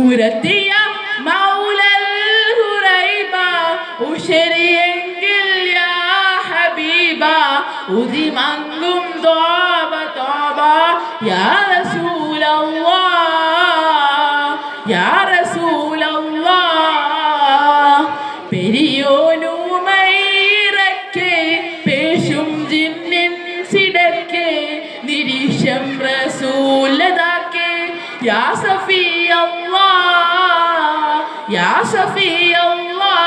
ഉരത്തിയ മൗലൽ ഹുറൈബ ഉശരിയെങ്കിൽ യാ ഹബീബ ഉദിമങ്കും തോബ തോബ യാ റസൂലല്ലാഹ് യാ റസൂലല്ലാഹ് പെരിയോനുമൈറക്കെ പേശും ജിന്നിൻ സിടക്കെ നിരീശം റസൂലതാക്കെ യാ സഫി അല്ലാഹ് യാ സഫി അല്ലാഹ്.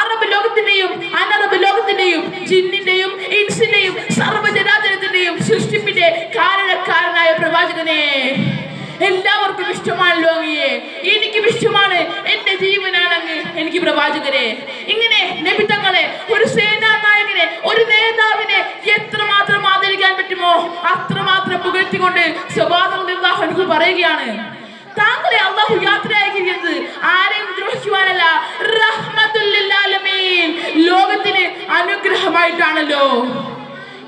അറബ് ലോകത്തിന്റെയും അനറബ് ലോകത്തിന്റെയും ജിന്നിന്റെയും ഇൻസിന്റെയും സർവ്വജനാചരത്തിന്റെയും സൃഷ്ടിപ്പിന്റെ കാരണക്കാരനായ പ്രവാചകനെ എല്ലാവർക്കും ഇഷ്ടമാണല്ലോ അങ്ങയെ, എനിക്കും ഇഷ്ടമാണ്, എന്റെ ജീവനാണങ്ങ് എനിക്ക് പ്രവാചകരെ. ഇങ്ങനെ നബി തങ്ങളെ, ഒരു സേനാ നായകനെ, ഒരു നേതാവിനെ എത്രമാത്രം ആദരിക്കാൻ പറ്റുമോ അത്രമാത്രം പുകഴ്ത്തിക്കൊണ്ട് സ്വഭാവം പറയുകയാണ്, താങ്കളെ അള്ളാഹു യാത്ര അയക്കുന്നത് ആരെയും ദ്രോഹിക്കുവാനല്ല, റഹ്മത്തുൽ ലിൽ ആലമീൻ, ലോകത്തിന് അനുഗ്രഹമായിട്ടാണല്ലോ.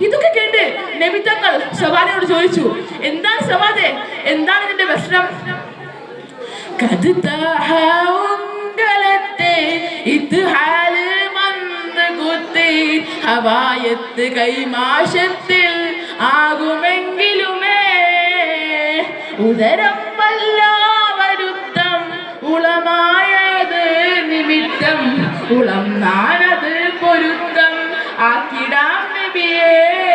ഇതൊക്കെ കേട്ട് നബി തങ്ങൾ സവാദിനോട് ചോദിച്ചു, എന്താണ് സവാദേ, എന്താണ് ഇതിന്റെ പ്രശ്നം? ഹവായത്ത് കൈമാശത്തിൽ ആകുമെങ്കിലുമേ ഉദരം വല്ലാവരുത്തം ഉളമായത് നിമിത്തം ഉളം നായ